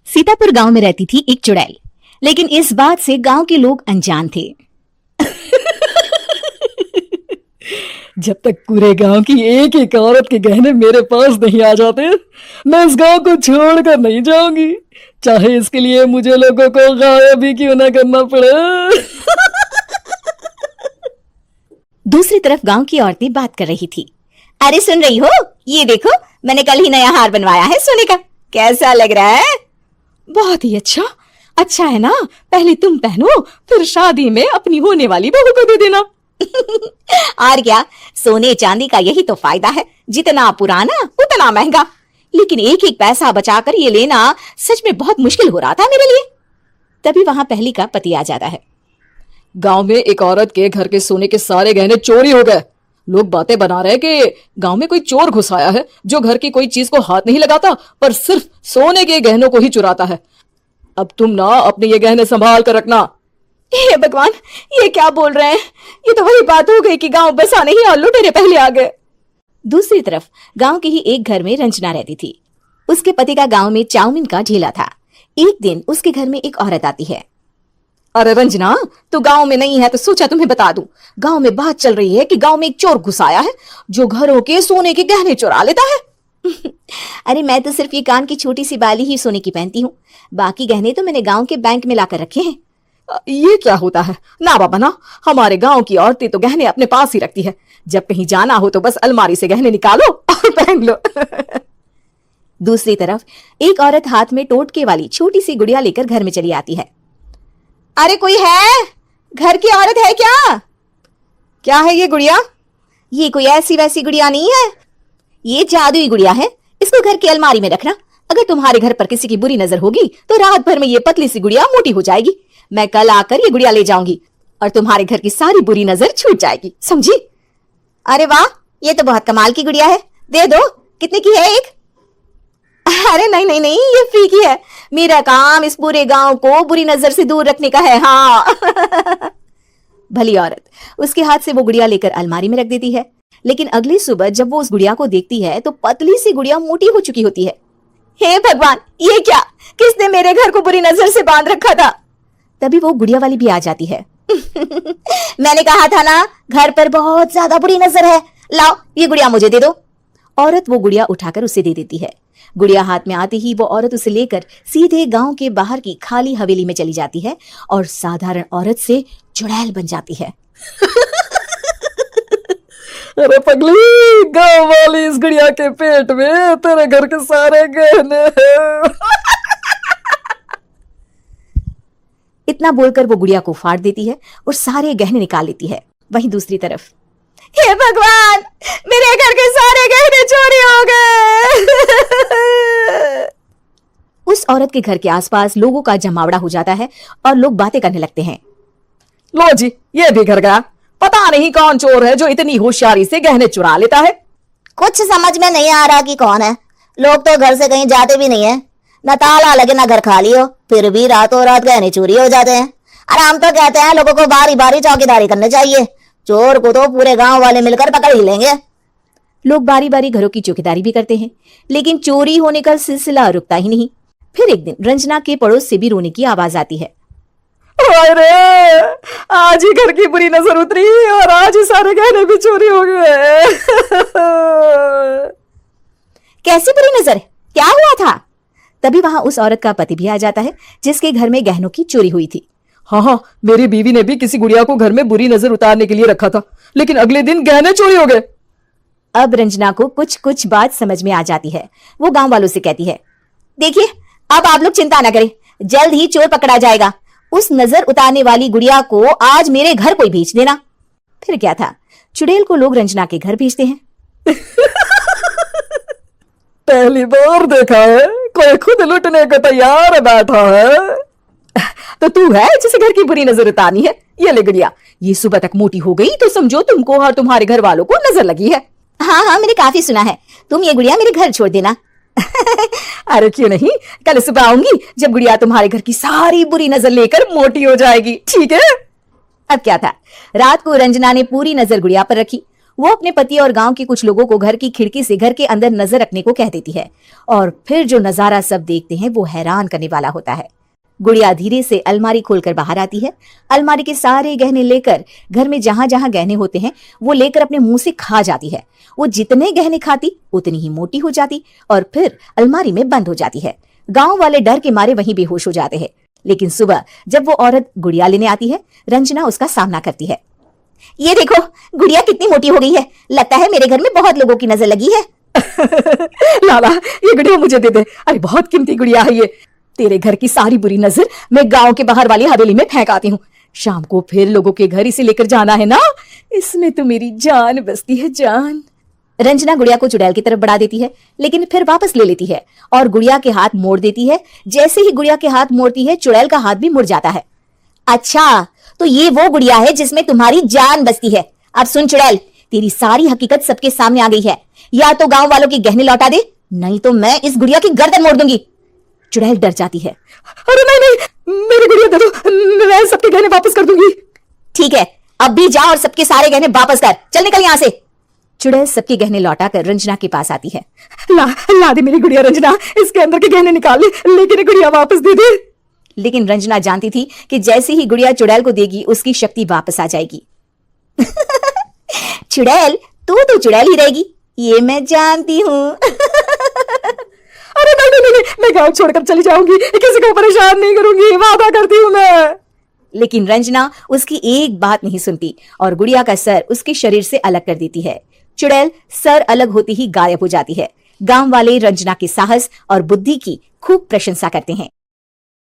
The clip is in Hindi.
सीतापुर गांव में रहती थी एक चुड़ैल, लेकिन इस बात से गांव के लोग अनजान थे। जब तक पूरे गांव की एक एक औरत के गहने मेरे पास नहीं आ जाते, मैं इस गांव को छोड़कर नहीं जाऊंगी, चाहे इसके लिए मुझे लोगों को गायब भी क्यों ना करना पड़े। दूसरी तरफ गांव की औरतें बात कर रही थी। अरे सुन रही हो, ये देखो मैंने कल ही नया हार बनवाया है सोने का, कैसा लग रहा है? बहुत ही अच्छा। अच्छा है ना, पहले तुम पहनो, फिर शादी में अपनी होने वाली बहू को दे देना। और क्या, सोने चांदी का यही तो फायदा है, जितना पुराना उतना महंगा। लेकिन एक एक पैसा बचाकर ये लेना सच में बहुत मुश्किल हो रहा था मेरे लिए। तभी वहां पहली का पति आ जाता है। गांव में एक औरत के घर के सोने के सारे गहने चोरी हो गए। लोग बातें बना रहे कि गांव में कोई चोर घुस आया है जो घर की कोई चीज को हाथ नहीं लगाता, पर सिर्फ सोने के गहनों को ही चुराता है। अब तुम ना अपने ये गहने संभाल कर रखना। हे भगवान, ये क्या बोल रहे हैं? ये तो वही बात हो गई कि गांव बसाने ही और लुटेरे पहले आ गए। दूसरी तरफ गांव के ही एक घर में रंजना रहती थी। उसके पति का गांव में चाउमीन का ठेला था। एक दिन उसके घर में एक औरत आती है। अरे रंजना, तू गांव में नहीं है तो सोचा तुम्हें बता दूं। गांव में बात चल रही है कि गांव में एक चोर घुस आया है जो घरों के सोने के गहने चुरा लेता है। अरे मैं तो सिर्फ ये कान की छोटी सी बाली ही सोने की पहनती हूँ, बाकी गहने तो मैंने गांव के बैंक में लाकर रखे हैं। ये क्या होता है? ना बाबा ना, हमारे गांव की औरतें तो गहने अपने पास ही रखती है। जब कहीं जाना हो तो बस अलमारी से गहने निकालो और पहन लो। दूसरी तरफ एक औरत हाथ में टोटके वाली छोटी सी गुड़िया लेकर घर में चली आती है। अरे कोई है? घर की औरत है क्या? क्या है ये गुड़िया? ये कोई ऐसी वैसी गुड़िया नहीं है, ये जादुई गुड़िया है। इसको घर की अलमारी में रखना, अगर तुम्हारे घर पर किसी की बुरी नजर होगी तो रात भर में ये पतली सी गुड़िया मोटी हो जाएगी। मैं कल आकर ये गुड़िया ले जाऊंगी और तुम्हारे घर की सारी बुरी नजर छूट जाएगी, समझी? अरे वाह, ये तो बहुत कमाल की गुड़िया है, दे दो। कितने की है एक? अरे नहीं नहीं नहीं, ये फ्री की है। मेरा काम इस पूरे गांव को बुरी नजर से दूर रखने का है। हाँ। भली औरत उसके हाथ से वो गुड़िया लेकर अलमारी में रख देती है। लेकिन अगली सुबह जब वो उस गुड़िया को देखती है तो पतली सी गुड़िया मोटी हो चुकी होती है। हे भगवान, ये क्या? किसने मेरे घर को बुरी नजर से बांध रखा था? तभी वो गुड़िया वाली भी आ जाती है। मैंने कहा था ना, घर पर बहुत ज्यादा बुरी नजर है। लाओ ये गुड़िया मुझे दे दो। औरत वो गुड़िया उठाकर उसे दे देती है। गुड़िया हाथ में आते ही वो औरत उसे लेकर सीधे गांव के बाहर की खाली हवेली में चली जाती है और साधारण औरत से चुड़ैल बन जाती है। अरे पगली, गांव वाली इस गुड़िया के पेट में तेरे घर के सारे गहने हैं। इतना बोलकर वो गुड़िया को फाड़ देती है और सारे गहने निकाल लेती है। वहीं दूसरी तरफ, हे भगवान, मेरे घर के सारे गहने चोरी हो गए। उस औरत के घर के आसपास लोगों का जमावड़ा हो जाता है और लोग बातें करने लगते हैं। लो जी, ये भी घर गया। पता नहीं कौन चोर है जो इतनी होशियारी से गहने चुरा लेता है। कुछ समझ में नहीं आ रहा कि कौन है। लोग तो घर से कहीं जाते भी नहीं है, न ताला लगे न घर खाली हो, फिर भी रातों रात गहने चोरी हो जाते हैं। और हम तो कहते हैं लोगों को बारी बारी चौकीदारी करनी चाहिए, चोर को तो पूरे गांव वाले मिलकर पकड़ ही लेंगे। लोग बारी बारी घरों की चौकीदारी भी करते हैं, लेकिन चोरी होने का सिलसिला रुकता ही नहीं। फिर एक दिन रंजना के पड़ोस से भी रोने की आवाज आती है। अरे आज ही घर की बुरी नजर उतरी और आज ही सारे गहने भी चोरी हो गए। कैसी बुरी नजर? क्या हुआ था? तभी वहां उस औरत का पति भी आ जाता है जिसके घर में गहनों की चोरी हुई थी। हाँ, मेरी बीवी ने भी किसी गुड़िया को घर में बुरी नजर उतारने के लिए रखा था, लेकिन अगले दिन गहने चोरी हो गए। अब रंजना को कुछ कुछ बात समझ में आ जाती है। वो गांव वालों से कहती है, देखिए अब आप लोग चिंता न करें, जल्द ही चोर पकड़ा जाएगा। उस नजर उतारने वाली गुड़िया को आज मेरे घर कोई भेज देना। फिर क्या था, चुड़ैल को लोग रंजना के घर भेजते हैं। पहली बार देखा है कोई खुद लुटने को तैयार बैठा है। तो तू है जिसे घर की बुरी नजर उतारनी है? ये ले गुड़िया, ये सुबह तक मोटी हो गई तो समझो तुमको और तुम्हारे घर वालों को नजर लगी है। हाँ हाँ, मैंने काफी सुना है, तुम ये गुड़िया मेरे घर छोड़ देना। अरे क्यों नहीं, कल सुबह आऊंगी जब गुड़िया तुम्हारे घर की सारी बुरी नजर लेकर मोटी हो जाएगी, ठीक है? अब क्या था, रात को रंजना ने पूरी नजर गुड़िया पर रखी। वो अपने पति और गांव के कुछ लोगों को घर की खिड़की से घर के अंदर नजर रखने को कह देती है और फिर जो नजारा सब देखते हैं वो हैरान करने वाला होता है। गुड़िया धीरे से अलमारी खोलकर बाहर आती है। अलमारी के सारे गहने लेकर घर में जहां जहां गहने होते हैं वो लेकर अपने मुंह से खा जाती है। वो जितने गहने खाती उतनी ही मोटी हो जाती और फिर अलमारी में बंद हो जाती है। गांव वाले डर के मारे वहीं बेहोश हो जाते हैं। लेकिन सुबह जब वो औरत गुड़िया लेने आती है, रंजना उसका सामना करती है। ये देखो गुड़िया कितनी मोटी हो गई है, लगता है मेरे घर में बहुत लोगों की नजर लगी है। लाला ये गुड़िया मुझे दे दे, अरे बहुत कीमती गुड़िया है ये। तेरे घर की सारी बुरी नजर मैं गांव के बाहर वाली हवेली में फेंक आती हूँ। शाम को फिर लोगों के घर इसे लेकर जाना है ना, इसमें तो मेरी जान बसती है, जान। रंजना गुड़िया को चुड़ैल की तरफ बढ़ा देती है लेकिन फिर वापस ले लेती है और गुड़िया के हाथ मोड़ देती है। जैसे ही गुड़िया के हाथ मोड़ती है चुड़ैल का हाथ भी मुड़ जाता है। अच्छा तो ये वो गुड़िया है जिसमें तुम्हारी जान बसती है। अब सुन चुड़ैल, तेरी सारी हकीकत सबके सामने आ गई है। या तो गांव वालों के गहने लौटा दे, नहीं तो मैं इस गुड़िया की गर्दन मोड़ दूंगी। चुड़ैल डर जाती है। अरे नहीं नहीं, मेरी गुड़िया दे दो, मैं सबके गहने वापस कर दूंगी। ठीक है, अब भी जा और सबके सारे गहने वापस कर। चल निकल यहां से। चुड़ैल सबके गहने लौटाकर रंजना के पास आती है। ला दे मेरी गुड़िया रंजना, इसके अंदर के गहने निकाल ले, लेकिन गुड़िया वापस दे दे। लेकिन रंजना जानती थी कि जैसे ही गुड़िया चुड़ैल को देगी उसकी शक्ति वापस आ जाएगी। चुड़ैल, तू तो चुड़ैल ही रहेगी, ये मैं जानती हूँ। अरे नहीं नहीं नहीं, मैं गांव छोड़कर चली जाऊंगी, किसी को परेशान नहीं करूंगी, वादा करती हूँ मैं। लेकिन रंजना उसकी एक बात नहीं सुनती और गुड़िया का सर उसके शरीर से अलग कर देती है। चुड़ैल सर अलग होती ही गायब हो जाती है। गांव वाले रंजना के साहस और बुद्धि की खूब प्रशंसा करते हैं।